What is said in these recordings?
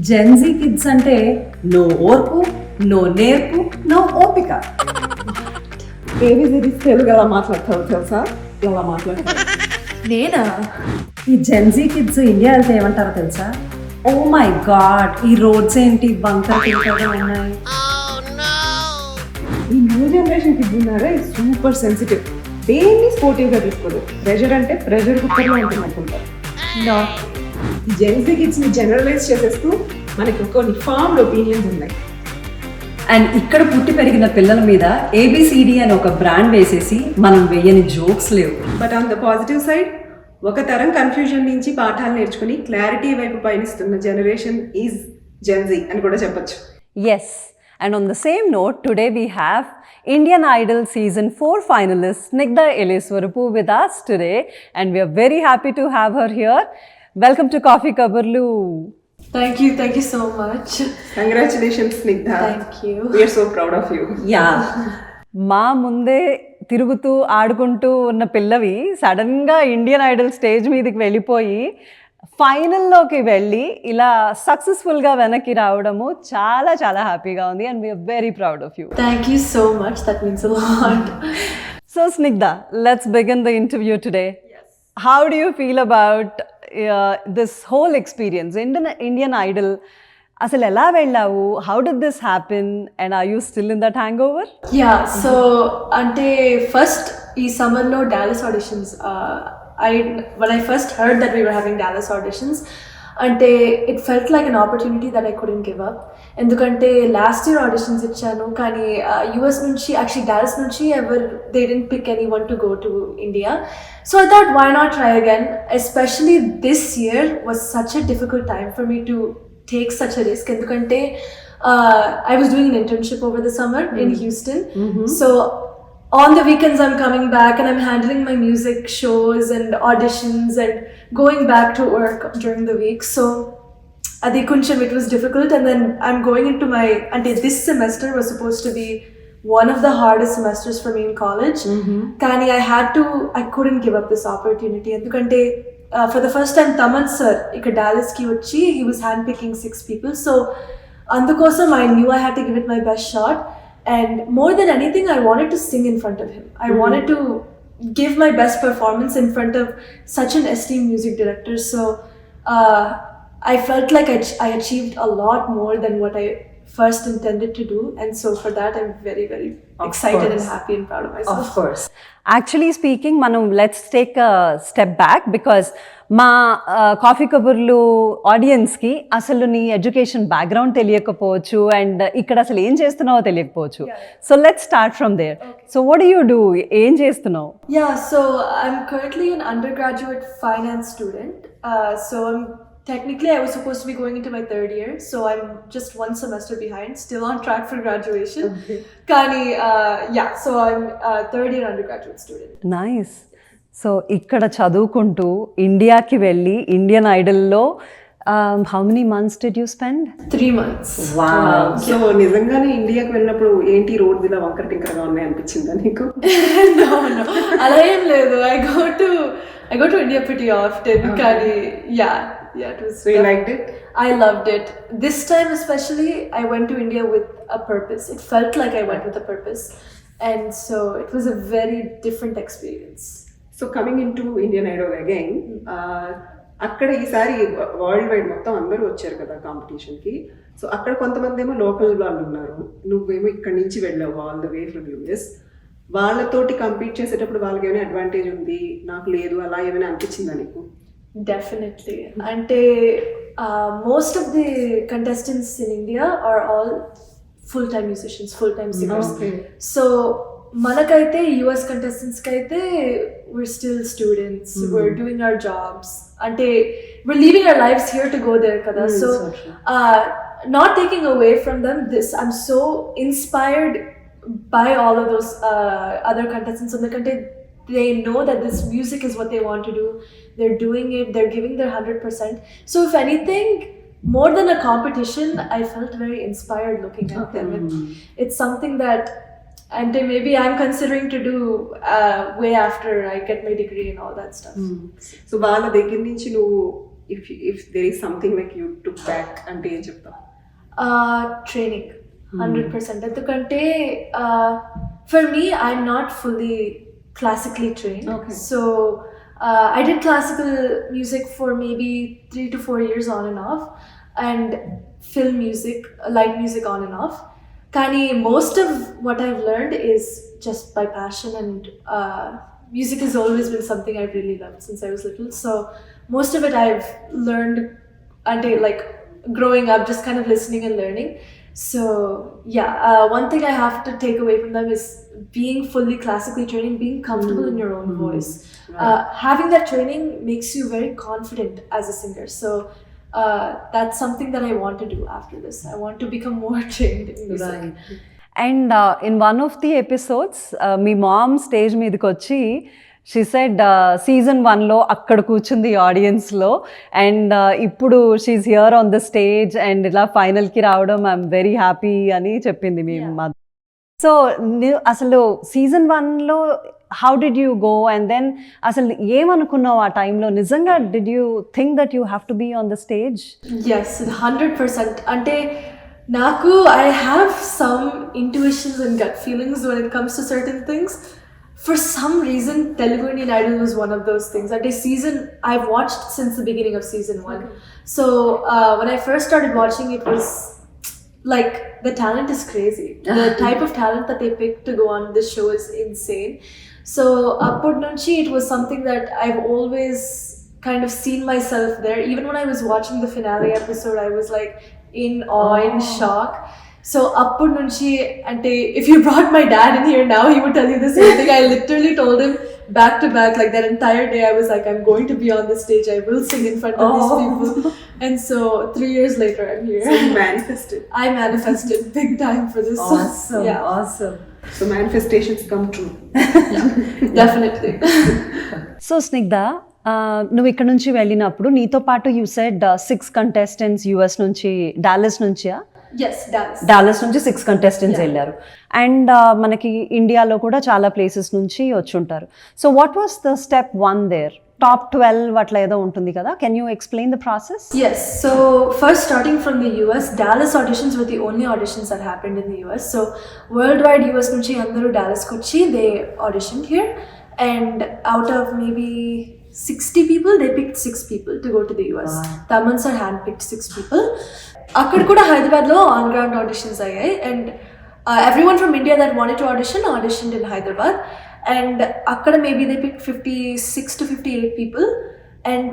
Gen Z kids అంటే no ఓర్పు, no నేర్పు, నో ఓపిక. ఏబిసిడీస్ తెలుగు ఎలా మాట్లాడతావు తెలుసా? ఎలా మాట్లాడతావు? నేనా? ఈ జెన్జీ కిడ్స్ ఇండియా వెళ్తే ఏమంటారో తెలుసా? ఓ మై గాడ్, ఈ రోడ్స్ ఏంటి బంకర్ టింకర్గా ఉన్నాయి. ఈ న్యూ జనరేషన్ కిడ్స్ ఉన్నారే సూపర్ సెన్సిటివ్, దేన్ని స్పోర్టివ్గా తీసుకోదు. ప్రెషర్ అంటే ప్రెషర్ కుక్కర్లో ఉంటుంది అనుకుంటారు. ఈ జెన్జీ కిడ్స్ని జనరలైజ్ చేసేస్తూ మనకి కొన్ని ఫార్మ్డ్ ఒపీనియన్స్ ఉన్నాయి. అండ్ ఇక్కడ పుట్టి పెరిగిన పిల్లల మీద ఏబిసిడి అని ఒక బ్రాండ్ వేసేసి మనం వెయ్యని జోక్స్ లేవు. But on the positive side, ఒక తరం కన్ఫ్యూజన్ నుంచి పాఠాలు నేర్చుకుని క్లారిటీ వైపు పయనిస్తున్న జనరేషన్ ఈజ్ జెన్జీ అని కూడా చెప్పొచ్చు. Yes, and on the same note, today we have Indian Idol Season 4 finalist Snigdha Eleswarapu with us today, and we are very happy to have her here. Welcome to Coffee Kaburlu. Thank you so much. Congratulations, Snigdha. Thank you. We are so proud of you. Yeah. మా ముందే తిరుగుతూ ఆడుకుంటూ ఉన్న పిల్లవి సడన్గా Indian Idol stage మీదకి వెళ్ళిపోయి ఫైనల్లోకి వెళ్ళి ఇలా సక్సెస్ఫుల్గా వెనక్కి రావడము చాలా చాలా హ్యాపీగా ఉంది and we're very proud of you. Thank you so much. That means a lot. So Snigdha, let's begin the interview today. Yes. How do you feel about this whole experience? Indian Idol, అసలు ఎలా వెళ్ళావు? How did this happen? And are you still in that hangover? Yeah, so ante first ee summer lo Dallas auditions, when I first heard that we were having Dallas auditions, ante it felt like an opportunity that I couldn't give up. Endukante last year auditions ichchanu kani US nunchi, actually Dallas nunchi they didn't pick anyone to go to India. So I thought, why not try again? Especially this year was such a difficult time for me to take such a risk. Endukante I was doing an internship over the summer in Houston. So on the weekends I'm coming back and I'm handling my music shows and auditions and going back to work during the week. So adi kuncham it was difficult, and then I'm going into my, until this semester was supposed to be one of the hardest semesters for me in college. Kani I couldn't give up this opportunity. Endukante for the first time Thaman sir ikkada Dallas ki vachi, he was handpicking 6 people. So andukosam I knew I had to give it my best shot. And more than anything, I wanted to sing in front of him. I wanted to give my best performance in front of such an esteemed music director. So I felt like I achieved a lot more than what I first intended to do. And so for that, I'm very, very excited and happy and proud of myself. Of course. Actually speaking, let's take a step back, because మా coffee కబుర్లు ఆడియన్స్కి అసలు నీ education background తెలియకపోవచ్చు and ఇక్కడ అసలు ఏం చేస్తున్నావో తెలియకపోవచ్చు. So let's start from there. So what do you do? ఏం చేస్తున్నావు? So I'm currently an undergraduate finance student. So technically I was supposed to be going into my 3rd year, so I'm just one semester behind, still on track for graduation. Kani so I'm a 3rd year undergraduate student. Nice. So ఇక్కడ చదువుకుంటూ ఇండియాకి వెళ్ళి Indian ఐడల్లో how many months did you spend? 3 months. Wow. So నిజంగానే ఇండియాకి వెళ్ళినప్పుడు ఏంటి roads ఇలా వంకర టింకరగా ఉన్నాయి అనిపించిందా నీకు? No, అలా ఏం లేదు. I go to India pretty often. Kani it was. So you liked it? I loved it. This time especially, I went to India with a purpose. It felt like I went with a purpose, and so it was a very different experience. So coming in to Indian Idol again, అక్కడ ఈసారి world wide మొత్తం అందరూ వచ్చారు కదా కాంపిటీషన్కి. So అక్కడ కొంతమంది ఏమో local వాళ్ళు ఉన్నారు, నువ్వేమో ఇక్కడి నుంచి వెళ్ళావు all the way from US. వాళ్ళతోటి కంపీట్ చేసేటప్పుడు వాళ్ళకి ఏమైనా అడ్వాంటేజ్ ఉంది, నాకు లేదు, అలా ఏమైనా అనిపించిందా నీకు? Definitely. Ante most of the contestants in India are all full-time musicians, full-time singers. Okay. So manakaithe US contestants kaithe we're still students. We're doing our jobs. Ante we're leaving our lives here to go there kada. So not taking away from them this, I'm so inspired by all of those other contestants on the country. They know that this music is what they want to do. They're doing it. They're giving their 100%. So if anything, more than a competition, I felt very inspired looking at them. It's something that, and maybe I'm considering to do way after I get my degree and all that stuff. So వాళ్ళ దగ్గర నుంచి నువ్వు if there is something like you took back అంటే ఏం చెప్తావు? Training, 100%. ఎందుకంటే for me, I'm not fully classically trained. Okay. So I did classical music for maybe 3 to 4 years on and off, and film music, light music on and off. Kani most of what I've learned is just by passion, and music has always been something I've really loved since I was little. So most of it I've learned until like growing up, just kind of listening and learning. So yeah, one thing I have to take away from them is being fully classically trained, being comfortable in your own voice. Right. Having that training makes you very confident as a singer. So that's something that I want to do after this. I want to become more trained in music. Right. And in one of the episodes మీ mom stage మీదకి వచ్చి she said season 1లో అక్కడ కూర్చుంది ఆడియన్స్లో, and ఇప్పుడు she here on the stage and ఇలా ఫైనల్కి రావడం ఐఎమ్ వెరీ హ్యాపీ అని చెప్పింది మీ మదర్. సో అసలు సీజన్ 1లో how did you go, and then అసలు ఏమనుకున్నావు ఆ టైంలో? నిజంగా did you think that you have to be on the stage? Yes, 100%. అంటే నాకు I have some intuitions and gut feelings when it comes to certain things. For some reason, Telugu Indian Idol was one of those things. At a season, I've watched since the beginning of season 1. Okay. So when I first started watching, it was like the talent is crazy. The type of talent that they picked to go on this show is insane. So appud nunchi it was something that I've always kind of seen myself there. Even when I was watching the finale episode, I was like in awe, in shock. So appud nunchi ante if you brought my dad in here now, he would tell you the same thing. I literally told him back to back, like that entire day I was like, I'm going to be on the stage, I will sing in front of these people. And so 3 years later I'm here. So you manifested. I manifested big time for this. Awesome. Yeah. Awesome. So manifestations come true. Yeah, definitely. So Snigdha, నువ్వు ఇక్కడ నుంచి వెళ్ళినప్పుడు నీతో పాటు you said 6 contestants US నుంచి, Dallas నుంచియా? Yes, Dallas. Dallas నుంచి 6 contestants వెళ్ళారు, అండ్ మనకి ఇండియాలో కూడా చాలా ప్లేసెస్ నుంచి వచ్చి ఉంటారు. So what was the step 1 there? Top 12 అట్లా ఏదో ఉంటుంది కదా, can you explain the process? Yes, so first starting from the US, Dallas auditions were the only auditions that happened in the US. So worldwide US nunchi andaru Dallas kochi, they auditioned here, and out of maybe 60 people, they picked 6 people to go to the US. Wow. Taman sir handpicked 6 people. Akkada kuda Hyderabad lo on ground auditions ayyayi, and everyone from India that wanted to auditioned in Hyderabad, and akkada maybe they picked 56 to 58 people, and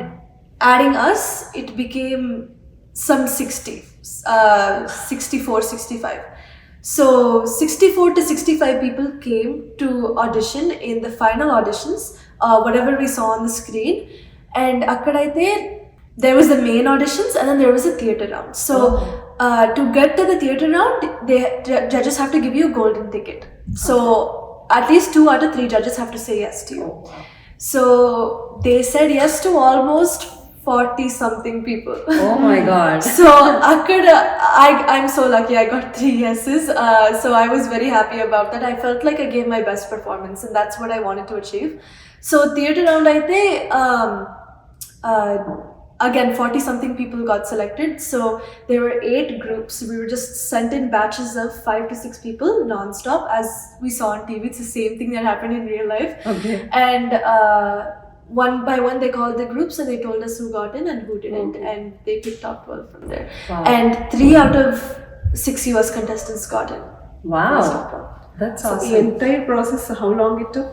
adding us it became some 60, 64, 65. So 64 to 65 people came to audition in the final auditions, whatever we saw on the screen. And akkadaithe there was the main auditions, and then there was a theatre round. So to get to the theatre round, judges have to give you a golden ticket. So at least 2 out of 3 judges have to say yes to you. So they said yes to almost 40 something people. Oh my god. So I'm so lucky I got 3 yeses. So I was very happy about that. I felt like I gave my best performance, and that's what I wanted to achieve. So theatre round aithe again 40 something people got selected. So there were 8 groups. We were just sent in batches of 5 to 6 people non-stop, as we saw on TV. It's the same thing that happened in real life. Okay. And one by one they called the groups, and they told us who got in and who didn't. Okay. And they picked top 12 from there. Wow. And 3 out of 6 US contestants got in. Wow, That's top 12. that's So the awesome. entire process, how long it took?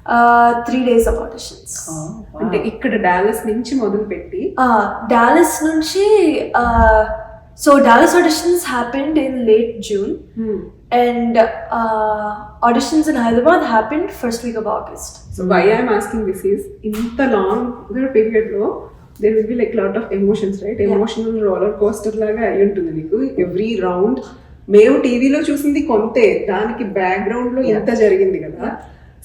3 days of auditions. Oh, wow. అంటే ఇక్కడ Dallas నుంచి మొదలు పెట్టి Dallas nunchi so Dallas auditions happened in late June, and auditions in Hyderabad happened first week of August. So why I'm asking this is, ఇంత long period లో there will be like lot of emotions, right? Emotional roller coaster లాగా అయి ఉంటుంది నీకు every round. మేము టీవీలో చూసింది కొంతే, దానికి బ్యాక్గ్రౌండ్ లో ఇంత జరిగింది కదా.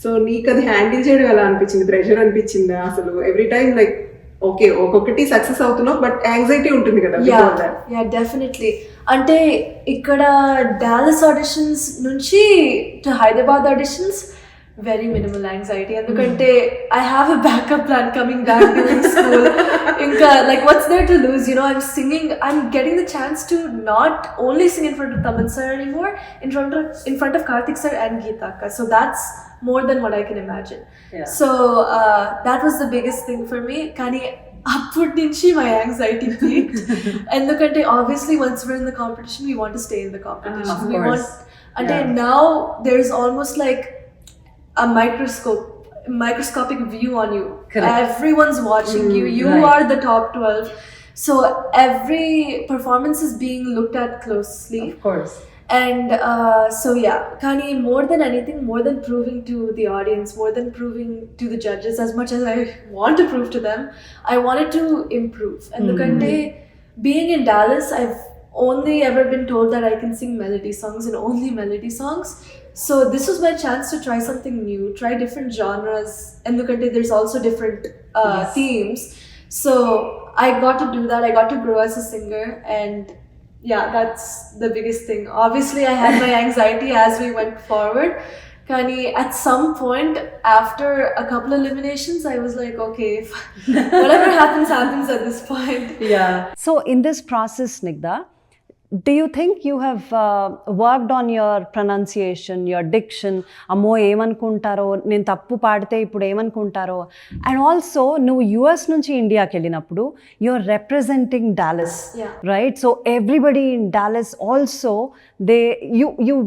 సో నీకు అది హ్యాండిల్ చేయడం ఎలా అనిపించింది? ప్రెషర్ అనిపించిందా అసలు? ఎవ్రీ టైం లైక్ ఓకే ఒక్కొక్కటి సక్సెస్ అవుతున్నావు, బట్ యాంగ్జైటీ ఉంటుంది కదా. Yeah, definitely. అంటే ఇక్కడ డాలస్ ఆడిషన్స్ నుంచి to Hyderabad auditions very minimal anxiety. Endukante I have a backup plan coming back during school. Inka like what's there to lose? You know, I'm getting the chance to not only sing in front of Taman sir anymore, in front of Karthik sir and Geeta akka. So that's more than what I can imagine. Yeah. So that was the biggest thing for me. Kani అప్పటి నుంచి my anxiety peaked. ఎందుకంటే obviously once we're in the competition we want to stay in the competition. Of We course. want now there's almost like a microscopic view on you. Correct. Everyone's watching you. You right. are the top 12. So every performance is being looked at closely. Of course. And so yeah, Kani, more than anything, more than proving to the audience, more than proving to the judges, as much as I want to prove to them, I wanted to improve. And being in Dallas, I've only ever been told that I can sing melody songs and only melody songs. So this was my chance to try something new, try different genres. And there's also different themes. So I got to do that. I got to grow as a singer, and yeah, that's the biggest thing. Obviously, I had my anxiety as we went forward. Kani, at some point, after a couple eliminations, I was like, okay, whatever happens at this point. Yeah. So in this process, Snigdha, do you think you have worked on your pronunciation, your diction? అమ్మో ఏమనుకుంటారో, నేను తప్పు పాడితే ఇప్పుడు ఏమనుకుంటారో? And also నువ్వు US నుంచి ఇండియాకి వెళ్ళినప్పుడు you're representing Dallas, right? So everybody in Dallas also you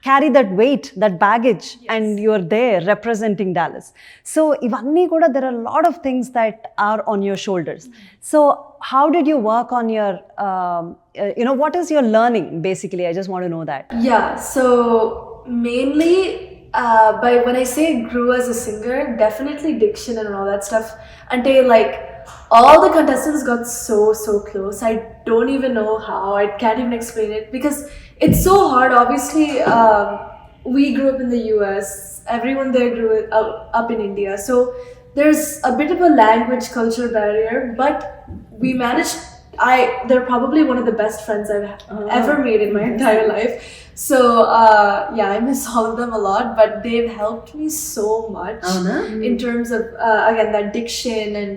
carry that weight, that baggage, and you're there representing Dallas. So ivanni kuda there are a lot of things that are on your shoulders. So how did you work on your what is your learning basically? I just want to know that. Yeah, so mainly by when I say grew as a singer, definitely diction and all that stuff. Until like all the contestants got so close. I don't even know how. I can't even explain it because it's so hard. Obviously, we grew up in the US. Everyone there grew up in India. So there's a bit of a language culture barrier, but we managed. They're probably one of the best friends I've ever made in my entire life. So yeah, I miss all of them a lot, but they've helped me so much in terms of again that diction and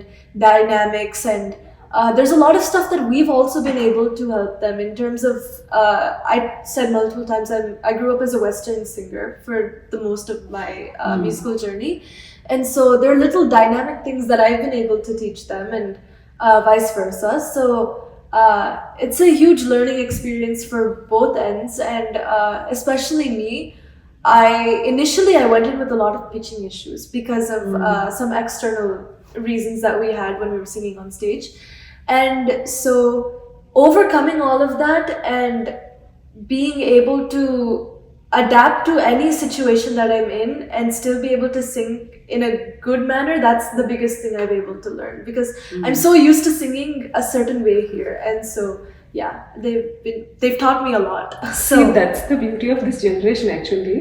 dynamics, and there's a lot of stuff that we've also been able to help them in terms of I said multiple times I grew up as a Western singer for the most of my musical journey, and so there are little dynamic things that I've been able to teach them, and vice versa. So it's a huge learning experience for both ends, and especially me. Initially I went in with a lot of pitching issues because of some external reasons that we had when we were singing on stage, and so overcoming all of that and being able to adapt to any situation that I'm in and still be able to sing in a good manner, that's the biggest thing I've been able to learn, because I'm so used to singing a certain way here, and so yeah, they've taught me a lot. So see, that's the beauty of this generation actually.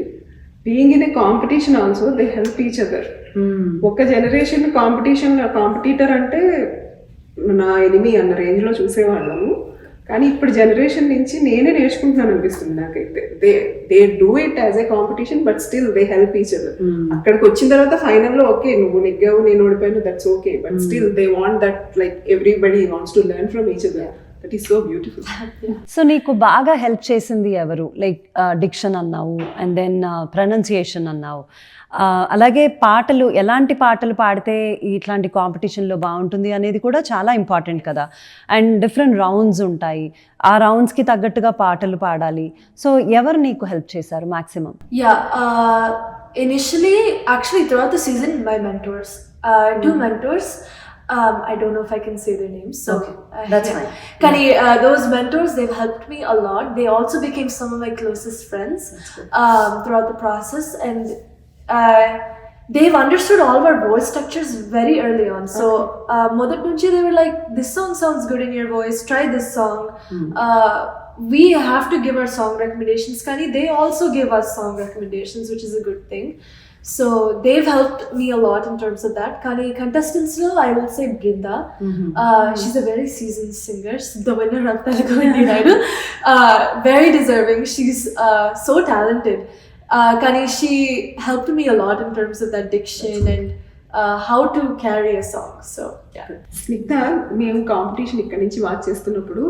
Being in a competition also, they help each other. ఒక generation competitor అంటే నా enemy అన్న రేంజ్లో చూసేవాళ్ళము, కానీ ఇప్పుడు generation నుంచి నేనే నేర్చుకుంటున్నాను అనిపిస్తుంది నాకైతే. They do it as a competition, but still they help each other. అక్కడికి వచ్చిన తర్వాత ఫైనల్లో ఓకే నువ్వు నెగ్గావు నేను ఓడిపోయాను, that's okay, but still they want that like everybody wants to learn from each other. That is so beautiful. So నీకు బాగా help చేసింది ఎవరు? లైక్ డిక్షన్ అన్నావు, అండ్ దెన్ ప్రొనౌన్సియేషన్ అన్నావు, అలాగే పాటలు, ఎలాంటి పాటలు పాడితే ఇట్లాంటి కాంపిటీషన్లో బాగుంటుంది అనేది కూడా చాలా ఇంపార్టెంట్ కదా. అండ్ డిఫరెంట్ రౌండ్స్ ఉంటాయి, ఆ రౌండ్స్కి తగ్గట్టుగా పాటలు పాడాలి. సో ఎవరు నీకు హెల్ప్ చేశారు maximum? Initially, actually throughout the season, my mentors, two mentors. I don't know if I can say their names. So okay, that's fine. Kani, those mentors, they've helped me a lot. They also became some of my closest friends throughout the process, and they've understood all of our voice structures very early on. So modat nunchi they were like, this song sounds good in your voice, try this song. We have to give our song recommendations. Kani, they also give us song recommendations, which is a good thing. So they've helped me a lot in terms of that. Kani, contestants lo, I will say Brinda. She's a very seasoned singer. She's the winner of Telugu Indian Idol. Very deserving. She's so talented. Kani, she helped me a lot in terms of that diction and how to carry a song. So yeah. Snigdha, మేము competition ఇక్కడ నుంచి watch చేస్తున్నప్పుడు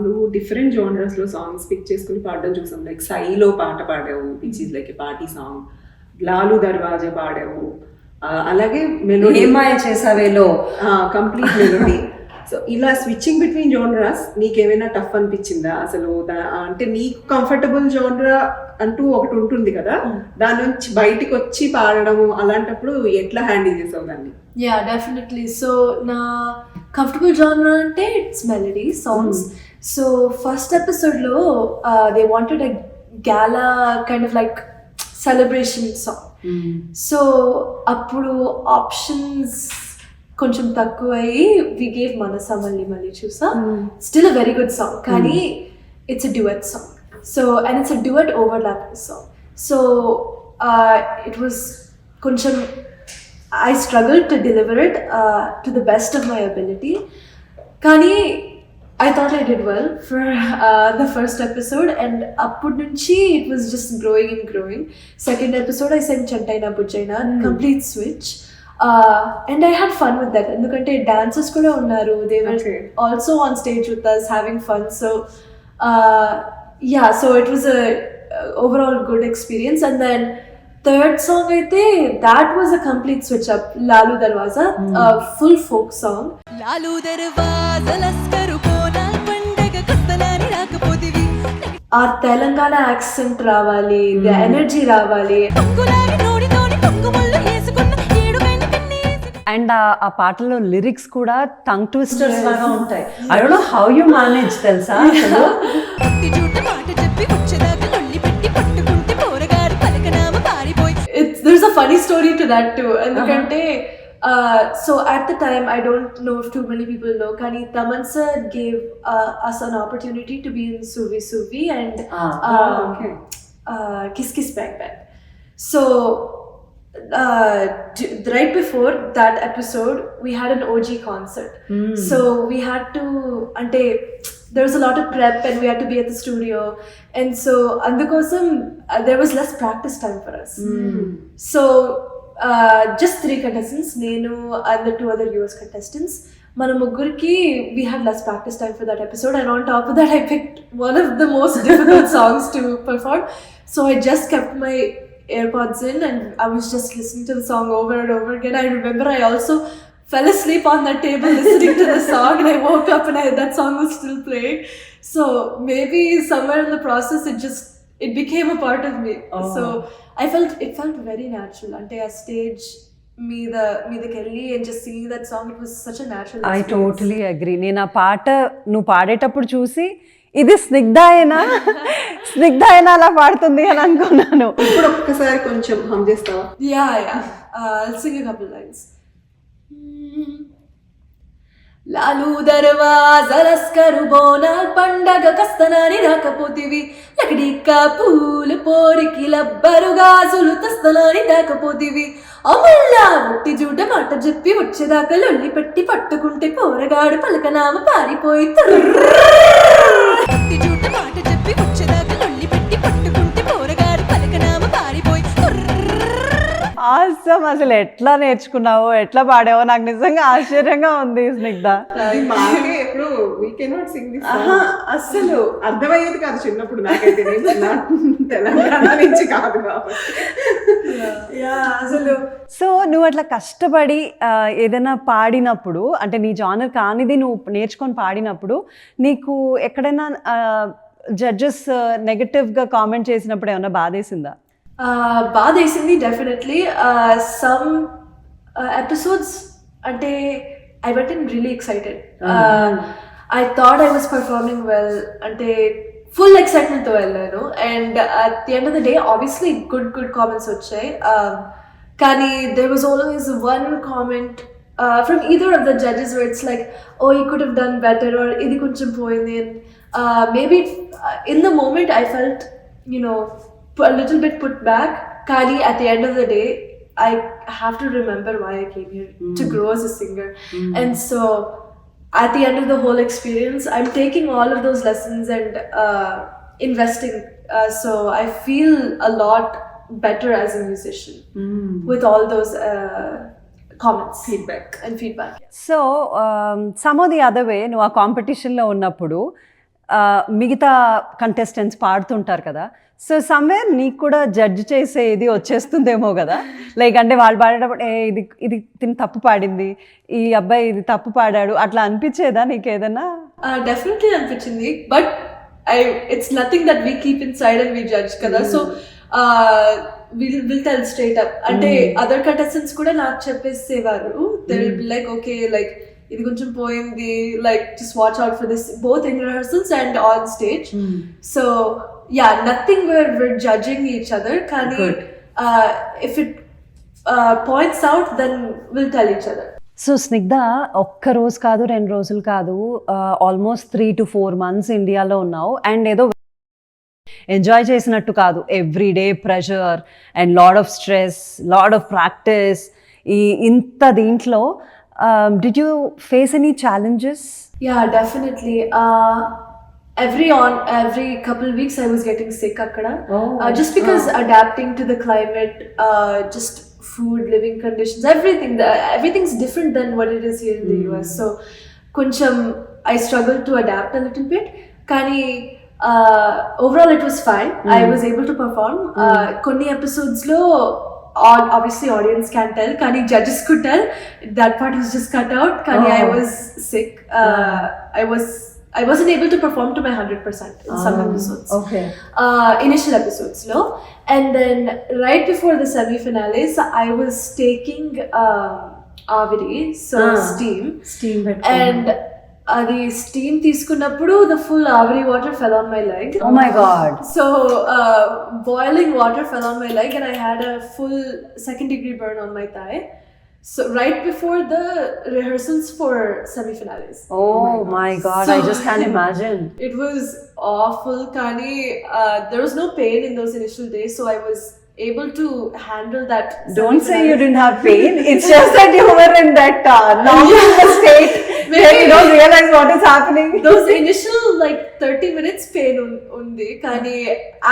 నువ్వు different జోనర్స్లో songs pick చేసుకుని పాడడం చూసాం. Like సైలో పాట పాడావు, which is like a party song. Laalu Darwaza పాడావు, అలాగే మెలోడీ ఏమాయ చేసావేలో కంప్లీట్ మెలోడీ. సో ఇలా స్విచ్చింగ్ బిట్వీన్ జోనరాస్ నీకేమైనా టఫ్ అనిపించిందా అసలు? అంటే నీకు కంఫర్టబుల్ జోనరా అంటూ ఒకటి ఉంటుంది కదా, దాని నుంచి బయటికి వచ్చి పాడడము, అలాంటప్పుడు ఎట్లా హ్యాండిల్ చేసావు దాన్ని? Yeah, definitely. So na comfortable genre ante it's melody songs. So first episode lo they wanted a gala kind of like celebration song. So appudu options కొంచెం తక్కువ అయ్యి we gave మనసా మళ్ళీ మళ్ళీ చూసా. Still a very good song, కానీ it's a duet song. So and it's a duet overlapping song. So it was కొంచెం I struggled to deliver it to the best of my ability. Kani, I thought I did well for the first episode, and appud nunchi it was just growing and growing. Second episode I sang Chantaina Bujjaina, complete switch. And I had fun with that. Endukante dancers kuda unnaru. They were also on stage with us having fun. So yeah, so it was a overall good experience. And then third song aithe that was a complete switch up. Lalu Darwaza, a full folk song. Lalu Darwaza laskaru bonal pandaga kastalani rakapodivi. Our Telangana accent ravali, the energy ravali. Pangulari nodi nodi pangumullu yesukunna ఏడు వెన్న కన్నేసి. And ఆ పాటలో lyrics కూడా tongue twisters లాగా ఉంటాయి. I don't know how you manage, తెలుసా అసలు? పట్టి జూట మాట చెప్పి వచ్చేదాకా లొల్లి పెట్టి పట్టుకుంటే పోరగారు పలకనామ పారిపోయి. There's a funny story to that too. Endukante so at the time, I don't know if too many people know, Kani Thaman sir gave us an opportunity to be in Suvi Suvi and Kiss Kiss Bang Bang. So right before that episode, we had an OG concert. So we had to, ante there was a lot of prep and we had to be at the studio, and so andukosam there was less practice time for us. So just 3 contestants, nenu and the 2 other US contestants, mana mugguriki we had less practice time for that episode, and on top of that I picked one of the most difficult songs to perform. So I just kept my AirPods in and I was just listening to the song over and over again. I remember I also fell asleep on that table listening to the song, and I woke up and that song was still playing. So maybe somewhere in the process it became a part of me. So it felt very natural. Ante a stage మీదకెళ్ళి and just singing that song, it was such a natural experience. I totally agree. నేను ఆ పాట నువ్వు పాడేటప్పుడు చూసి ఇది స్నిగ్ధాయేనా అలా పాడుతుంది అని అనుకున్నాను. ఇప్పుడు ఒక్కసారి కొంచెం హమ్ చేస్తావా? Yeah. I'll sing a couple lines. Lalu దర్వాజా లస్కరు బోనాల్ పండగ కస్తనాని రాకపోతివి, లకడిక్క పూలు పోరికి లబ్బరు గాజులు తస్తనాని దాకపోతివి, అమల్లా ఒట్టి జూట మాట చెప్పి వచ్చేదాకా లొల్లి పెట్టి పట్టుకుంటే పోరగాడు పలకనామ పారిపోయి. పట్టి జూట మాట చెప్పి వచ్చేదాకా లొల్లి పెట్టి పట్టుకుంటే పోరగారు పలకనామ పారిపోయి. ఆసమ్, అసలు ఎట్లా నేర్చుకున్నావో ఎట్లా పాడావో నాకు నిజంగా ఆశ్చర్యంగా ఉంది స్నిగ్ధ. మాకే ఎప్పుడు we cannot sing this song. అసలు అర్థమయ్యేది కాదు చిన్నప్పుడు నాకైతే. తెలంగాణ నుంచి కాదు కాబట్టి అసలు. సో నువ్వు అట్లా కష్టపడి ఏదైనా పాడినప్పుడు, అంటే నీ జానర్ కానిది నువ్వు నేర్చుకొని పాడినప్పుడు, నీకు ఎక్కడైనా జడ్జెస్ నెగటివ్గా కామెంట్ చేసినప్పుడు ఏమన్నా బాధేసిందా? బాధేసింది definitely. Some episodes ante I went in really excited. I thought I was performing well, ante full excitement tho vellanu, and at the end of the day obviously good comments vachai. Kani there was always one comment from either of the judges where it's like, oh, you could have done better, or idi koncham poyindi, and maybe in the moment I felt, you know, a little bit put back. Kali, at the end of the day, I have to remember why I came here, to grow as a singer. And so at the end of the whole experience, I'm taking all of those lessons and investing. So I feel a lot better as a musician with all those comments and feedback. So some of the other way నువ్వు ఆ కాంపిటీషన్లో ఉన్నప్పుడు మిగతా contestants పాడుతుంటారు కదా, so somewhere నీకు కూడా judge చేసే ఇది వచ్చేస్తుందేమో కదా, లైక్ అంటే వాళ్ళు పాడేటప్పుడు ఇది ఇది తిని తప్పు పాడింది, ఈ అబ్బాయి ఇది తప్పు పాడాడు, అట్లా అనిపించేదా నీకేదన్నా? Definitely అనిపించింది, but it's nothing that we keep inside and we judge kada. So we'll tell straight up. Ante other contestants kuda నాకు చెప్పేసేవారు. They will be like, okay, like ఇది కొంచెం పోయింది, like just watch out for this, both in rehearsals and on stage. So yeah, nothing where we're judging each other. Kani if it points out, then we'll tell each other. So Snigdha, ఒక్క రోజు కాదు 2 రోజులు కాదు, almost 3 to 4 months ఇండియాలో ఉన్నావు, and ఏదో enjoy చేసినట్టు కాదు, everyday pressure and lot of stress, lot of practice, ఇంత దీంట్లో did you face any challenges? Yeah, definitely. Every couple weeks I was getting sick akkada. Just because adapting to the climate, just food, living conditions, everything's different than what it is here in the US. So koncham I struggled to adapt a little bit, kani overall it was fine. I was able to perform. Konni episodes lo obviously audience can't tell, kani judges could tell, that part was just cut out. Kani I was sick. I wasn't able to perform to my 100% in some episodes. Okay. Initial episodes, no? And then right before the semi-finales, I was taking Avidi, so steam, and the steam తీసుకున్నప్పుడు the full Avidi water fell on my leg. Oh my god. So boiling water fell on my leg and I had a full 2nd degree burn on my thigh. So right before the rehearsals for semi-finales. Oh my god, so, I just can't imagine. It was awful, Kani. There was no pain in those initial days, so I was able to handle that. Don't say you didn't have pain. It's just that you were in that normal state where you don't realize what is happening. Those initial like 30 minutes pain undi, Kani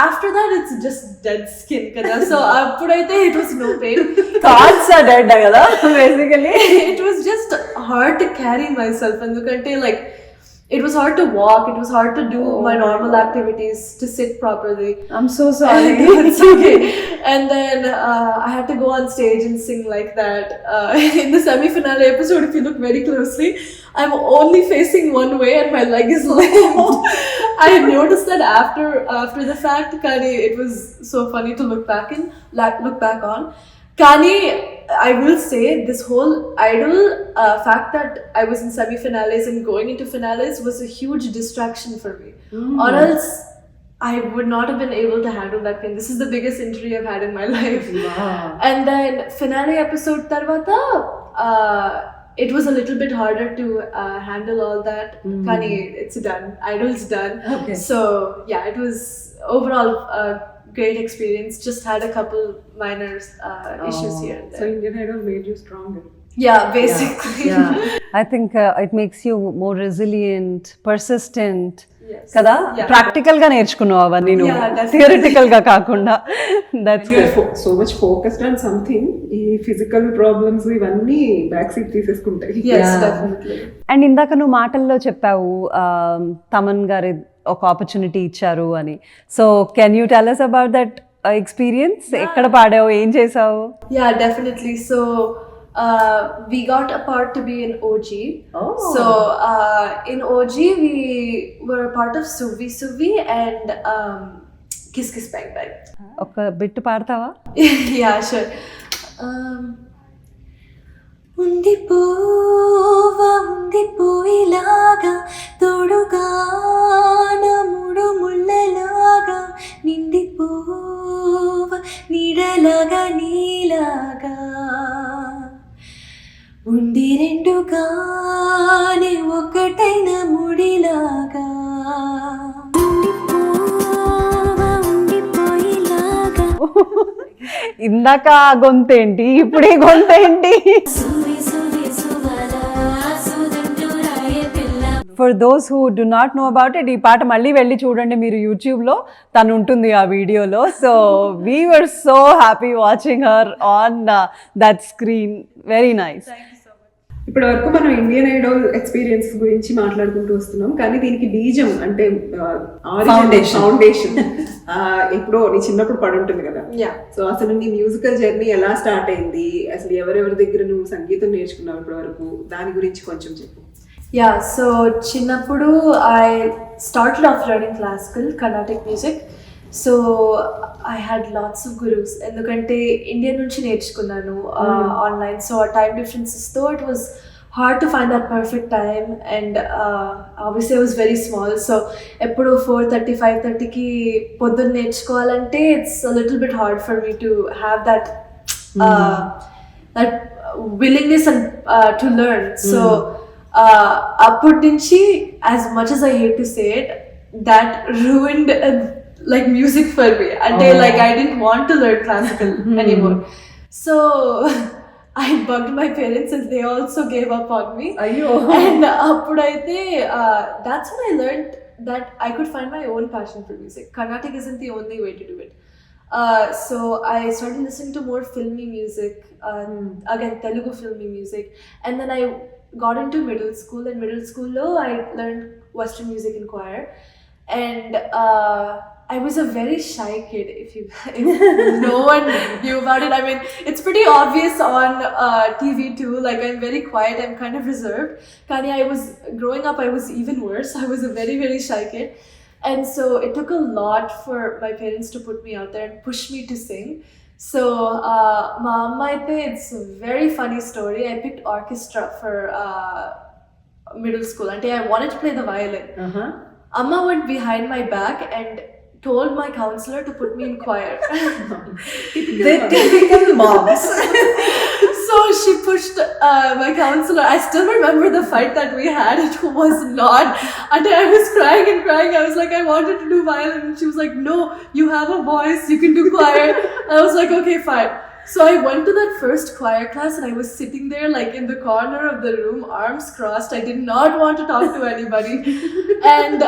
after that it's just dead skin kada. So appudaithe it was no pain. Thoughts are dead kada basically. It was just hard to carry myself, endukante like it was hard to walk, it was hard to do my normal activities, to sit properly. I'm so sorry. It's okay. And then I had to go on stage and sing like that. In the semi-finale episode, if you look very closely, I'm only facing one way and my leg is left. I noticed that after the fact, Kani, it was so funny to look back on. Kani, I will say this whole idol fact that I was in semi-finales and going into finales was a huge distraction for me. Or else I would not have been able to handle that pain. This is the biggest injury I've had in my life. Wow. And then finale episode tarvata, it was a little bit harder to handle all that. Kani, it's done. Idol's done. Okay. So yeah, it was overall great experience. Just had a couple minor issues here and there. So Indian Idol made you stronger. Yeah, basically. Yeah. I think it makes you more resilient, persistent. Yes. కదా, Yeah. Practical గా నేర్చుకున్నావు అవన్నీ నువ్వు, Yeah, definitely. Theoretical గా కాకుండా. That's So much focused on something, ఈ physical problems ఇవన్నీ back seat తీసేసుకుంటాయి. Yes, Yeah. definitely. అండ్ ఇందాక నువ్వు మాటల్లో చెప్పావు తమన్ గారి ఒక ఆపర్చునిటీ ఇచ్చారు అని. So can you tell us about that experience? ఎక్కడ పాడావు, ఏం చేసావు? Yeah, definitely. So we got a part to be in OG. Oh. So in OG we were a part of Suvi and Kiss Kiss Bang Bang. ఒక bit పాడతావా? Yeah, sure. ఉండిపోయిలాగా తోడుగా నముడు ముళ్ళలాగా నిండిపోవ నీడలాగా నీలాగా ఉండి రెండుగానే ఒకటైన ముడిలాగా ఇందాక ఆ గొంతేంటి, ఇప్పుడు ఈ గొంతేంటి? For those who do not know about it, ఈ పాట మళ్ళీ వెళ్ళి చూడండి మీరు యూట్యూబ్లో, తను ఉంటుంది ఆ వీడియోలో. So we were so happy watching her on that screen. Very nice. ఇప్పటి వరకు మనం ఇండియన్ ఐడల్ ఎక్స్పీరియన్స్ గురించి మాట్లాడుకుంటూ వస్తున్నాం, కానీ దీనికి బీజం అంటే ఫౌండేషన్ ఎప్పుడో నీ చిన్నప్పుడు పడి ఉంటుంది కదా. సో అసలు నీ మ్యూజికల్ జర్నీ ఎలా స్టార్ట్ అయింది, అసలు ఎవరెవరి దగ్గర నువ్వు సంగీతం నేర్చుకున్నావు ఇప్పటి వరకు, దాని గురించి కొంచెం చెప్పు. Yeah, so చిన్నప్పుడు I started off learning classical Carnatic music. So I had lots of gurus ఎందుకంటే ఇండియా నుంచి నేర్చుకున్నాను ఆన్లైన్. సో ఆ time డిఫరెన్సెస్తో it was hard to find that perfect time, and obviously I was very small, so ఎప్పుడు 4:30 5:30కి పొద్దున్న నేర్చుకోవాలంటే it's a little bit hard for me to have that that willingness and to learn. So అప్పటి నుంచి, as much as I hate to say it, that ruined like music for me. Like I didn't want to learn classical anymore. So I bugged my parents and they also gave up on me. And appudaithe that's when I learned that I could find my own passion for music. Carnatic isn't the only way to do it. So I started listening to more filmy music, again Telugu filmy music, and then I got into middle school. In middle school I learned Western music in choir, and I was a very shy kid. If no one knew about it, I mean, it's pretty obvious on TV too. Like I'm very quiet, I'm kind of reserved. Kani, growing up, I was even worse. I was a very, very shy kid. And so it took a lot for my parents to put me out there and push me to sing. So my amma, it's a very funny story. I picked orchestra for middle school. And I wanted to play the violin. Amma went behind my back and told my counselor to put me in choir. The typical moms. So she pushed my counselor. I still remember the fight that we had. It was not. And I was crying and crying. I was like, I wanted to do violin. And she was like, no, you have a voice. You can do choir. I was like, okay, fine. So I went to that first choir class and I was sitting there like in the corner of the room, arms crossed. I did not want to talk to anybody. And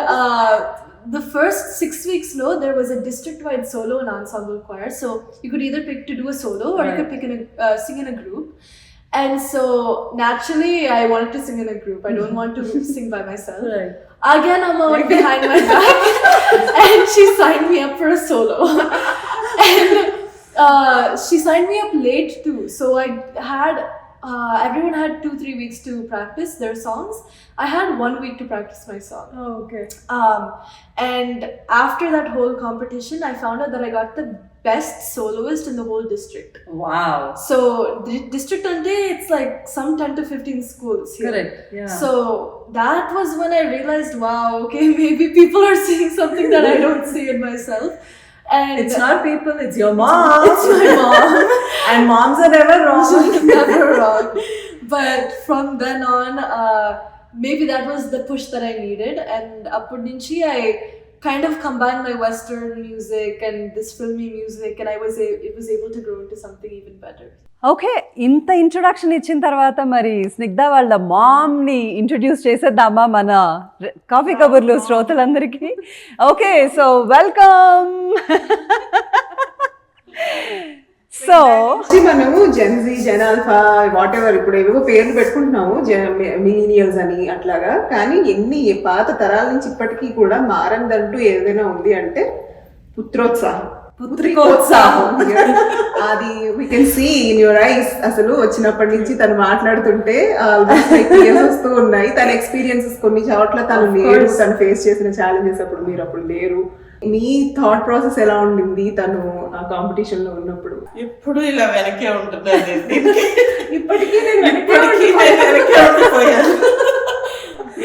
the first 6 weeks, there was a district-wide solo and ensemble choir. So you could either pick to do a solo or you could pick sing in a group. And so naturally, I wanted to sing in a group. I don't want to sing by myself. Right. Again, Amma went behind my back and she signed me up for a solo. And she signed me up late too. So I had everyone had 2-3 weeks to practice their songs. I had 1 week to practice my song. Oh, okay. And after that whole competition, I found out that I got the best soloist in the whole district. Wow. So the district ante, it's like some 10 to 15 schools here. Correct. Yeah. So that was when I realized, wow, okay, maybe people are seeing something that I don't see in myself. And it's not people, it's your mom. It's my mom. And moms are never wrong. Never wrong. But from then on, maybe that was the push that I needed. And appudi nunchi I kind of combined my Western music and this filmy music, and it was able to grow into something even better. Okay, ఇంత introduction ఇచ్చిన తర్వాత మరి స్నిగ్ధ వాళ్ళ మామ్ని introduce చేసేద్దామా మన coffee కబుర్లు శ్రోతలందరికీ? Okay, so welcome. So మనము జెన్జీ, జెనాల్ఫా, వాట్ ఎవర్ ఇప్పుడు ఏవేవో పేర్లు పెట్టుకుంటున్నాము, మిలీనియల్స్ అని అట్లాగా. కానీ ఎన్ని పాత తరాల నుంచి ఇప్పటికీ కూడా మారందంటూ ఏదైనా ఉంది అంటే పుత్రోత్సాహం, పుత్రికోత్సాహం. అది we can see in your eyes. అసలు వచ్చినప్పటి నుంచి తను మాట్లాడుతుంటే వస్తూ ఉన్నాయి. తన ఎక్స్పీరియన్సెస్ కొన్ని చోట్ల తను లేరు, తను ఫేస్ చేసిన ఛాలెంజెస్ అప్పుడు మీరు అప్పుడు లేరు. మీ థాట్ ప్రాసెస్ ఎలా ఉండింది తను ఆ కాంపిటీషన్ లో ఉన్నప్పుడు? ఎప్పుడు ఇలా వెనకే ఉంటున్నాను. ఇప్పటికీ నేను వెనకే ఉండిపోయాను.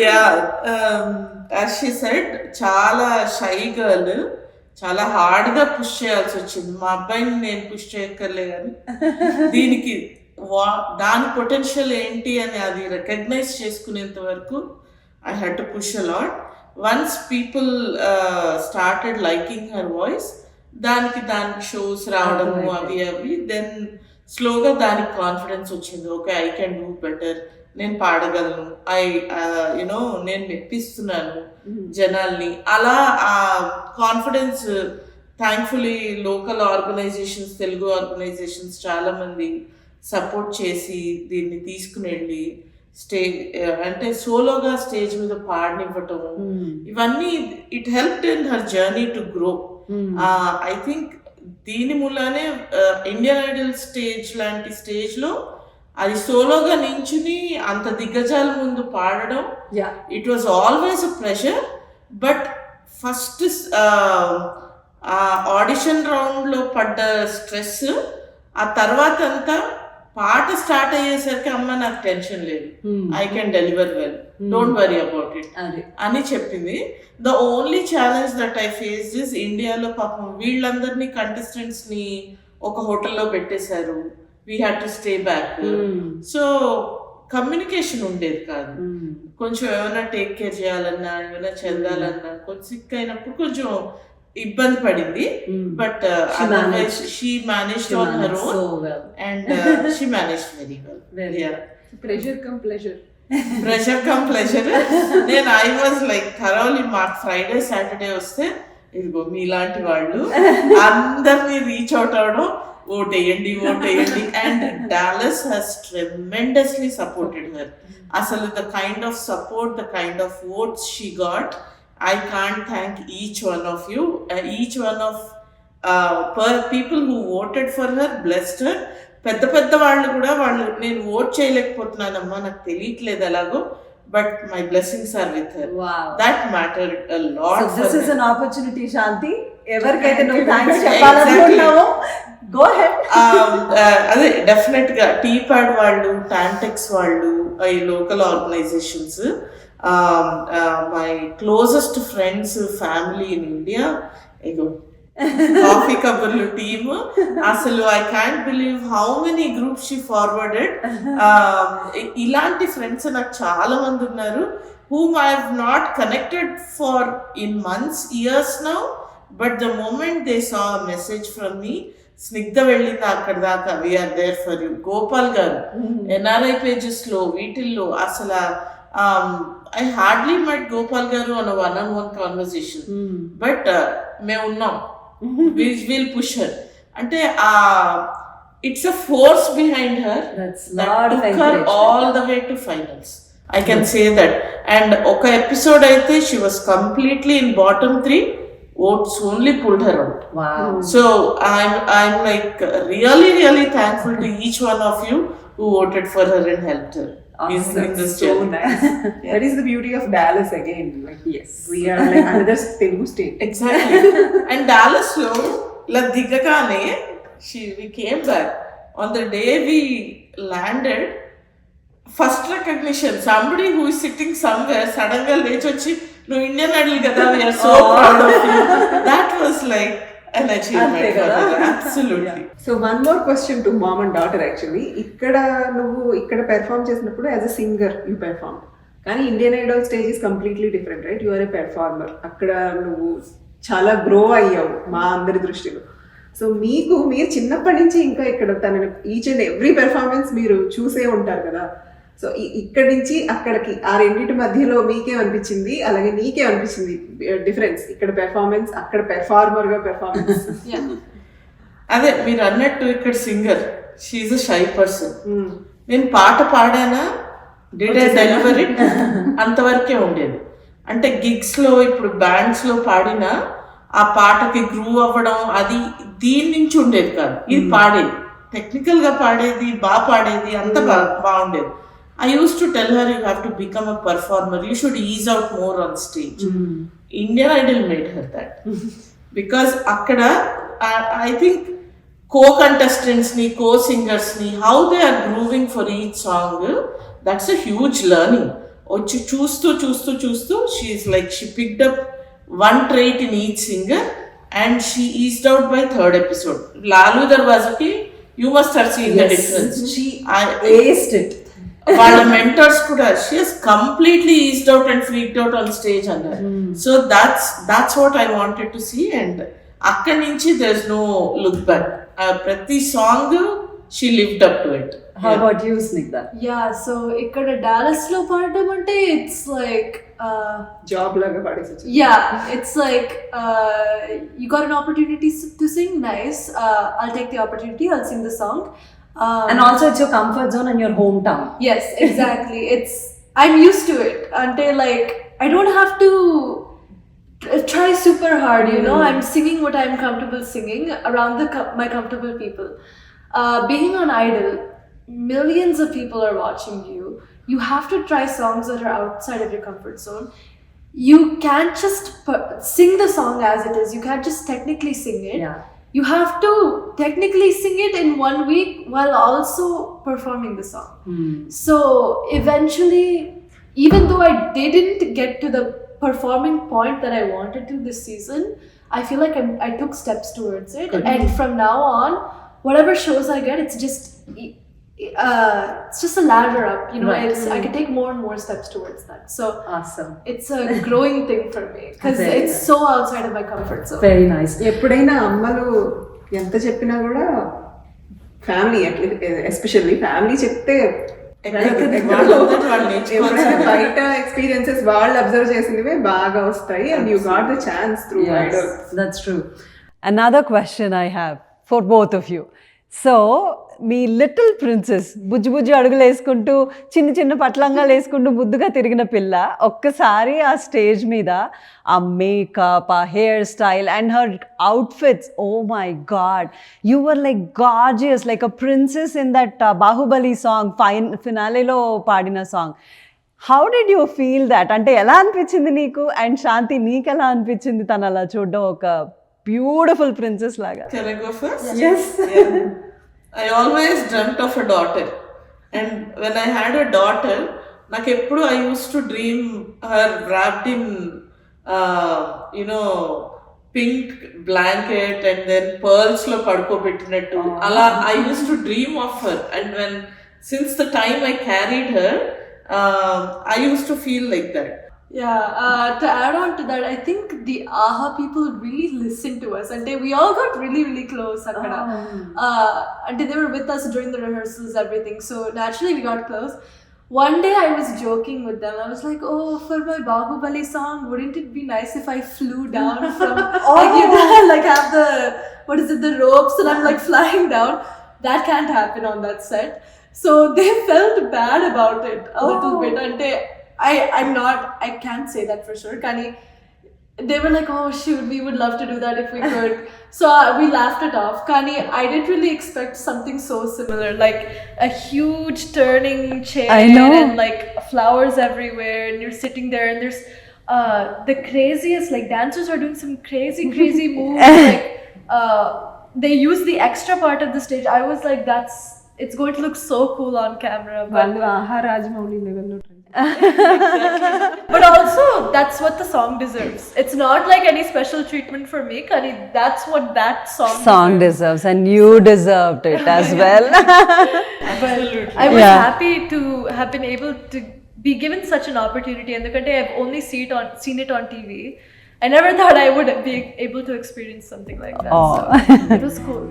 యాజ్ షీ సెడ్, చాలా షై గర్ల్, చాలా హార్డ్ గా పుష్ చేయాల్సి వచ్చింది. మా అబ్బాయిని నేను పుష్ చేయక్కర్లే కానీ దీనికి దాని పొటెన్షియల్ ఏంటి అని అది రికగ్నైజ్ చేసుకునేంత వరకు I had to push a lot. Once people started liking her voice, దానికి షోస్ రావడము అవి దెన్ స్లోగా దానికి కాన్ఫిడెన్స్ వచ్చింది. Okay, I can do better, నేను పాడగలను, యునో నేను మెప్పిస్తున్నాను జనాల్ని, అలా ఆ confidence thankfully local organisations, Telugu organisations చాలా మంది సపోర్ట్ చేసి దీన్ని తీసుకుని వెళ్ళి స్టేజ్ అంటే సోలోగా స్టేజ్ మీద పాడనివ్వటం, ఇవన్నీ it helped in her journey to grow. I think దీని మూలానే ఇండియన్ ఐడల్ స్టేజ్ లాంటి స్టేజ్లో అది సోలోగా నించుని అంత దిగ్గజాల ముందు పాడడం, it was always a pressure. But first audition రౌండ్లో పడ్డ స్ట్రెస్, ఆ తర్వాత అంతా పాట స్టార్ట్ అయ్యేసరికి అమ్మ నాకు టెన్షన్ లేదు, I can deliver well, don't worry about it అని చెప్పింది. The only challenge that I face is ఇండియాలో పాపం వీళ్ళందరినీ కంటెస్టెంట్స్ ని ఒక హోటల్లో పెట్టేశారు, we had to stay back. So communication ఉండేది కాదు. కొంచెం ఏమైనా టేక్ కేర్ చేయాలన్నా, ఏమైనా చెందాలన్నా, కొంచెం సిక్ అయినప్పుడు కొంచెం ఇబ్బంది పడింది. But otherwise she managed on her own and she managed very well. Yeah, pressure cum pleasure. నేను ఐ వాజ్ లైక్ థరోలీ, మాకు ఫ్రైడే సాటర్డే వస్తే ఇదిగో మీలాంటి వాళ్ళు అందరినీ రీచ్ అవుట్ అవడం, ఓటేయండి. And Dallas has tremendously supported her. అసలు the kind of support, the kind of votes she got, I can't thank each one of you, each one of people who voted for her, blessed her. పెద్ద వాళ్ళు కూడా వాళ్ళు నేను vote చేయలేకపోతున్నానమ్మా, నాకు తెలియట్లేదు ఎలాగో, but my blessings are with her. That mattered a lot. So this is an opportunity, Shanthi. ఎవరికైతే నువ్వు థాంక్స్ చెప్పాలనుకుంటున్నావో గో హెడ్. అదే డెఫినెట్ గా టీ ప్యాడ్ వాళ్ళు, టాంటెక్స్ వాళ్ళు, ఈ local organisations, my closest friends, family in India, Coffee Kaburlu team. Asalu I can't believe how many groups she forwarded. Ilanti friends నాకు చాలా మంది ఉన్నారు whom I have not connected for in months, years now, but the moment they saw a message from me, Snigdha వెళ్ళింది అక్కడ దాకా, we are there for you. Gopal గారు NRI pages లో వీటిల్లో అసలు I hardly met Gopal Garu on a one-on-one conversation, but మేము ఉన్నాం, we'll push her. అంటే it's a force behind her that took her all the way to finals. I can say that. And ఒక episode అయితే she was completely in bottom 3, votes only pulled her out. Wow. So I'm like really thankful to each one of you who voted for her and helped her. Awesome. In this So journey. nice. That is the beauty of Dallas again. Like, yes, we are like another Telugu state. Exactly. And Dallas lo la digagane we came back. On the day we landed, first recognition, somebody who is sitting somewhere suddenly lechi vachi no Indian Idol kada, we are so proud of you. That was like an achievement for her. Absolutely. So one more question to mom and daughter actually. నువ్వు ఇక్కడ perform చేసినప్పుడు as a singer you perform, కానీ Indian Idol stage is completely different, right? You are a performer. అక్కడ నువ్వు చాలా grow అయ్యావు మా అందరి దృష్టిలో. సో మీరు చిన్నప్పటి నుంచి ఇంకా ఇక్కడ తనని ఈచ్ అండ్ ఎవ్రీ పెర్ఫార్మెన్స్ మీరు చూసే ఉంటారు కదా. సో ఇక్కడి నుంచి అక్కడికి ఆ రెండింటి మధ్యలో మీకేమనిపించింది, అలాగే నీకేమనిపించింది డిఫరెన్స్? ఇక్కడ పెర్ఫార్మెన్స్, అక్కడ పెర్ఫార్మర్గా పెర్ఫార్మెన్స్. అదే మీరు అన్నట్టు ఇక్కడ singer, she's a shy person. నేను పాట పాడానా, డిడ్ ఐ డెలివర్ ఇట్, అంతవరకే ఉండేది. అంటే గిగ్స్ లో ఇప్పుడు బ్యాండ్స్ లో పాడినా ఆ పాటకి గ్రూవ్ అవ్వడం అది దీని నుంచి ఉండేది కాదు. ఇది పాడేది, టెక్నికల్ గా పాడేది, బాగా పాడేది, అంత బాగుండేది. I used to tell her, you have to become a performer, you should ease out more on stage. Indian Idol made her that. Because akkada I think co-contestants ni, co-singers ni, how they are grooving for each song, that's a huge learning. Ochi చూస్తూ she is like, she picked up one trait in each singer and she eased out by third episode. Lalu Darwazaki, you must have seen the difference. She aced it. వాళ్ళ mentors కూడా she has completely eased out and freaked out on stage అన్నారు. So that's what I wanted to see. And అక్కడి నుంచి there is no look back. ప్రతి song she lived up to it. How about you, Snigdha? Yeah, so ikkada Dallas lo paadam ante it's like job లాగా పాడేసి వచ్చారు. yeah, it's like you got an opportunity to sing, nice. I'll take the opportunity, I'll sing the song. And also it's your comfort zone and your hometown. Yes, exactly. I'm used to it until like I don't have to try super hard, you know. I'm singing what I'm comfortable singing around my comfortable people. Being on Idol, millions of people are watching you. You have to try songs that are outside of your comfort zone. You can't just sing the song as it is. You can't just technically sing it. Yeah. You have to technically sing it in 1 week while also performing the song. So eventually, even though I didn't get to the performing point that I wanted to this season, I feel like I took steps towards it. And from now on, whatever shows I get, it's just a ladder up, you know. Right. I can take more and more steps towards that. So Awesome. it's a growing thing for me because Very it's so outside of my comfort zone. Very nice. ఎప్పుడైనా అమ్మలు ఎంత చెప్పినా కూడా family especially family చెప్తే వాళ్ళంతట వాళ్ళు నేర్చుకోవాలి. ఎప్పుడైనా బయట ఎక్స్పీరియన్సెస్ వాళ్ళు అబ్జర్వ్ చేసినవే బాగా వస్తాయి and you got the chance through Idol. That's true. Another question I have for both of you. So, మీ లిటిల్ ప్రిన్సెస్ బుజ్జి బుజ్జి అడుగులు వేసుకుంటూ చిన్న చిన్న పట్లంగాలు వేసుకుంటూ ముద్దుగా తిరిగిన పిల్ల ఒక్కసారి ఆ స్టేజ్ మీద ఆ మేకప్, ఆ hair style and her outfits, oh my god, you were like gorgeous like a princess in that Baahubali song, ఫినాలేలో పాడిన song. How did you feel that? అంటే ఎలా అనిపించింది నీకు? అండ్ శాంతి, నీకు ఎలా అనిపించింది తను అలా చూడడం ఒక బ్యూటిఫుల్ ప్రిన్సెస్ లాగా? Can I go first? Yes. Yeah. I always dreamt of a daughter, and when I had a daughter, నాకు ఎప్పుడు I used to dream her wrapped in you know pink blanket and then pearls లో పడుకోబెట్టినట్టు అలా I used to dream of her, and since the time I carried her, I used to feel like that. Yeah, to add on to that, I think the AHA people really listened to us and we all got really, really close. And they were with us during the rehearsals, everything. So naturally we got close. One day I was joking with them. I was like, oh, for my Bahubali song, wouldn't it be nice if I flew down from, like, you know, like have the ropes and I'm like flying down. That can't happen on that set. So they felt bad about it a little bit. And I can't say that for sure. Kani, they were like, oh shoot, we would love to do that if we could. So we laughed it off. Kani, I didn't really expect something so similar, like a huge turning chair and like flowers everywhere, and you're sitting there and there's the craziest, like dancers are doing some crazy moves. Like they use the extra part of the stage. I was like, it's going to look so cool on camera. But also that's what the song deserves. It's not like any special treatment for me, Kani. That's what that song deserves, and you deserved it as well. Absolutely. I was happy to have been able to be given such an opportunity, and I've only seen it on TV. I never thought I would be able to experience something like that. Oh. So it was cool.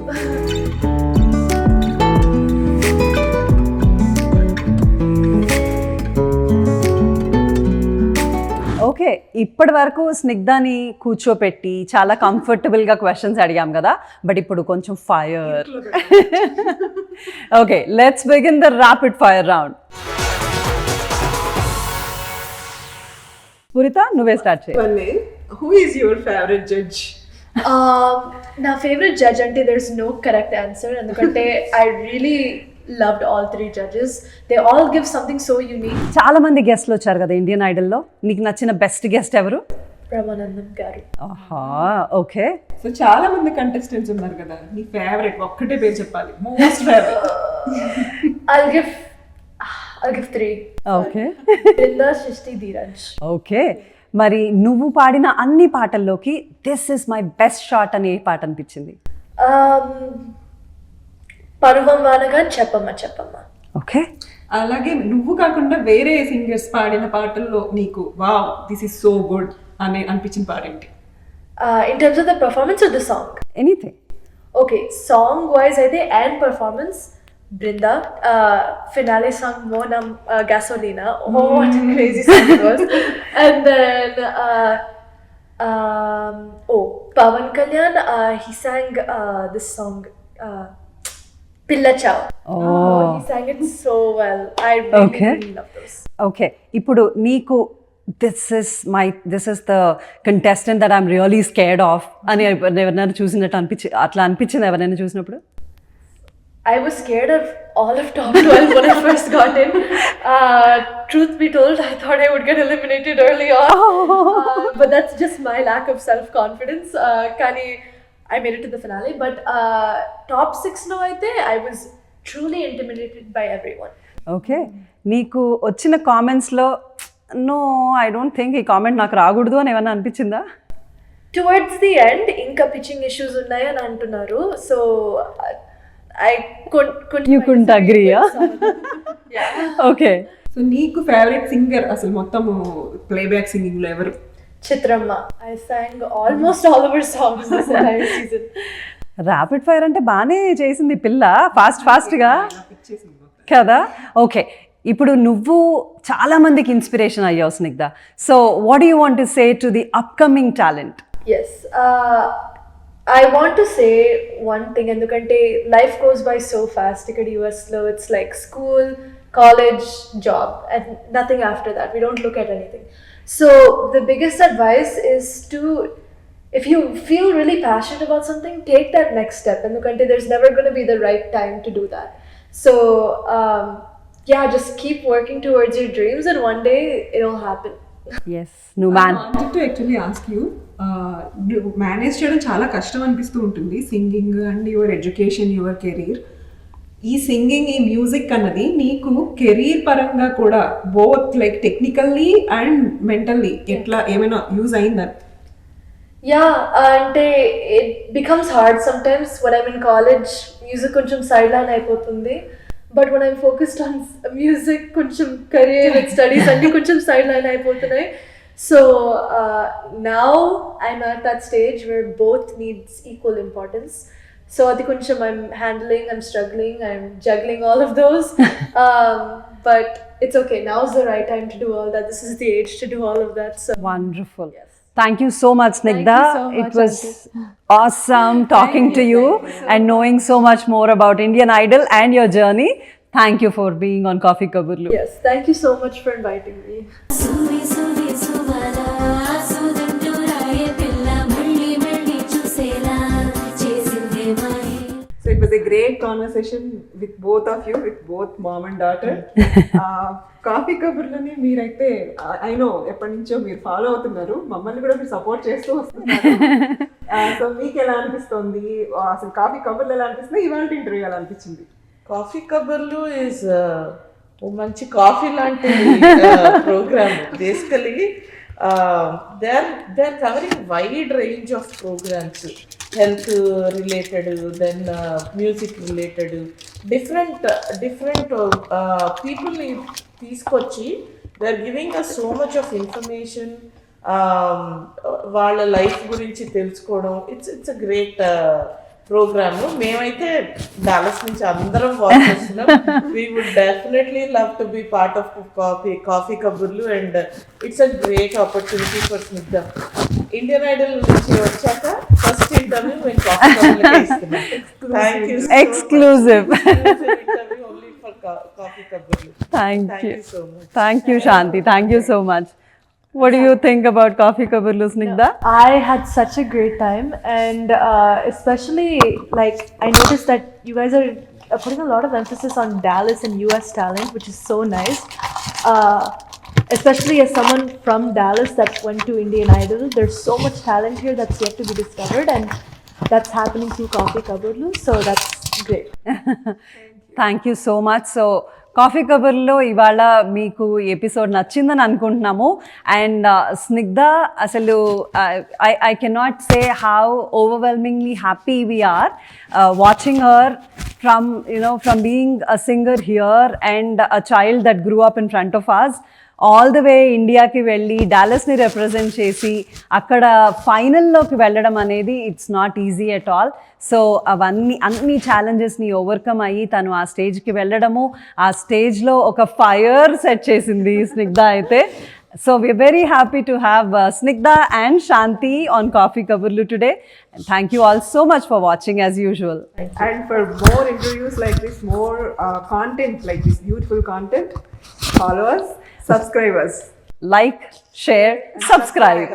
Okay, ఇప్పటి వరకు స్నిగ్ధాని కూర్చోపెట్టి చాలా కంఫర్టబుల్గా questions అడిగాం కదా, but ఇప్పుడు కొంచెం fire. Okay, let's begin the rapid fire round. Sphurita, నువ్వే స్టార్ట్ చేయి. Who is your favorite judge? నా ఫేవరెట్ జడ్జ్ అంటే there's no correct answer, ఎందుకంటే I really loved all three judges. They all give something so unique. చాలా మంది గెస్ట్లు వచ్చారు కదా ఇండియన్ ఐడల్లో, నీకు నచ్చిన బెస్ట్ గెస్ట్ ఎవరు? బ్రహ్మానందం గారు. ఆహా, ఓకే. సో చాలా మంది కంటెస్టెంట్స్ ఉన్నారు కదా, నీ ఫేవరెట్ ఒక్కటే పేరు చెప్పాలి, most favourite. I'll give 3. Okay. Brinda, Srishti, Dheeraj. Okay, మరి నువ్వు పాడిన అన్ని పాటల్లోకి this is my best shot అని ఏ పాట అనిపించింది? పర్వం వానగా చెప్పమ్మ. ఓకే. అలాగే నువ్వు కాకుండా వేరే సింగర్స్ పాడిన పాటల్లో నీకు wow this is so good అని అనిపించిన పాట ఏంటి? In terms of the performance or the song? Anything. Okay, song wise అయితే and performance, Brinda, finale song Monam Gasolina. Oh, what a crazy song it was. And then, Pawan Kalyan, he sang this song, Pilla Chow. Oh. He sang it so well. I really, Okay. really love those. Okay ఇప్పుడు నీకు this is the contestant that I'm really scared of అని ఎవరైనా చూసినట్టు అట్లా అనిపించింది ఎవరైనా చూసినప్పుడు? I was scared of all of top 12 when I first got in. Truth be told, I thought I would get eliminated early on. But that's just my lack of self-confidence. Kani, I made it to the finale. But top 6 no aithe, I was truly intimidated by everyone. Okay, నీకు వచ్చిన కామెంట్స్లో no I don't think ఈ comment నాకు రాకూడదు అని ఏమైనా అనిపించిందా? Towards the end, inka pitching issues unnaya అని అంటున్నారు. So I couldn't You couldn't disagree agree, with yeah? some of them. Yeah. Okay, so నీకు ఫేవరెట్ సింగర్ అసలు మొత్తం ప్లేబ్యాక్ సింగింగ్ లో ఎవరు? Chitramma. I sang almost all of her songs this entire season. Rapid fire అంటే బాగానే చేసింది పిల్ల, ఫాస్ట్గా కదా. ఓకే, ఇప్పుడు నువ్వు చాలా మందికి ఇన్స్పిరేషన్ అయ్యావు Snigdha. So what do you want to say to the upcoming talent? Yes. I want to say one thing, ఎందుకంటే life goes by so fast. ఇక్కడ US లో it's like school, college, job, and nothing after that. We don't look at anything. So the biggest advice is to, if you feel really passionate about something, take that next step. ఎందుకంటే there's never going to be the right time to do that. So yeah, just keep working towards your dreams and one day it'll happen. Yes, నువ్వు man. To actually ask you, manage చేయడం చాలా కష్టం అనిపిస్తూ ఉంటుంది, singing and your education, your career. ఈ singing, ఈ music అన్నది నీకు కెరీర్ పరంగా కూడా both like technically and mentally ఎట్లా ఏమైనా యూజ్ అయిందా? Yeah, అంటే it becomes hard sometimes when I'm in college. Music కొంచెం sideline అయిపోతుంది. But when I'm focused on music, కొంచెం career and studies అన్ని కొంచెం sideline అయిపోతున్నాయి. So now I'm at that stage where both needs equal importance. So అది కొంచెం I'm handling, I'm struggling, I'm juggling all of those. But it's okay. Now's the right time to do all that. This is the age to do all of that. So Wonderful. yes. Thank you so much, Snigdha. you so much, It was awesome talking to you and knowing so much more about Indian Idol and your journey. Thank you for being on Coffee Kaburlu. Yes, thank you so much for inviting me. సువి సువి సువలా సుదంటు రాయే పిల్ల మళ్ళీ మళ్ళీ చూసేలా చేసిందే మాయే. So it was a great conversation with both of you, with both mom and daughter. Coffee కబుర్లని మీరైతే ఐ నో ఎప్పటి నుంచో మీరు ఫాలో అవుతున్నారు, మమ్మల్ని కూడా మీరు సపోర్ట్ చేస్తూ వస్తున్నారు. సో మీకు ఎలా అనిపిస్తుంది అసలు కాఫీ కబుర్లు ఎలా అనిపిస్తుంది, ఇవాళ ఇంటర్వ్యూ ఎలా అనిపించింది? కాఫీ కబర్లు ఈజ్ ఓ మంచి కాఫీ లాంటి programme. Basically they are covering wide range of programmes, health related, then music related, different పీపుల్ని తీసుకొచ్చి they are giving us so much of information, వాళ్ళ లైఫ్ గురించి తెలుసుకోవడం. It's a great programme. మేమైతే Dallas నుంచి అందరం వాచ్ చేస్తున్నాం. We would definitely love to be part of coffee Kaburlu and it's a great opportunity for Snigdha. Indian Idol నుంచి వచ్చాక first interview మేము కాఫీ కబుర్లకే ఇస్తున్నాం. Thank you. Exclusive. Interview only for coffee కబుర్లు. Thank you. So much. Thank you, Shanthi. Thank you so much. What do you think about Coffee Kaburlu, Snigdha? I had such a great time, and especially like I noticed that you guys are putting a lot of emphasis on Dallas and US talent, which is so nice. Especially as someone from Dallas that went to Indian Idol, there's so much talent here that's yet to be discovered, and that's happening through Coffee Kaburlu, so that's great. Thank you so much. So coffee కబర్లో ఇవాళ మీకు episode నచ్చిందని అనుకుంటున్నాము. And Snigdha అసలు I cannot say how overwhelmingly happy we are watching her from being a singer here and a child that grew up in front of us. All the way ఇండియాకి వెళ్ళి డాలస్ని represent చేసి అక్కడ ఫైనల్లోకి వెళ్ళడం అనేది it's not easy at all. So అన్ని ఛాలెంజెస్ని ఓవర్కమ్ అయ్యి తను ఆ స్టేజ్కి వెళ్ళడము, ఆ స్టేజ్లో ఒక ఫైర్ సెట్ చేసింది స్నిగ్ధ అయితే. So we're very happy to have Snigdha and Shanthi on Coffee Kaburlu today. And thank you all so much for watching as usual. And for more interviews like this, more content like this, beautiful content, follow us, subscribe us. Like, share, subscribe.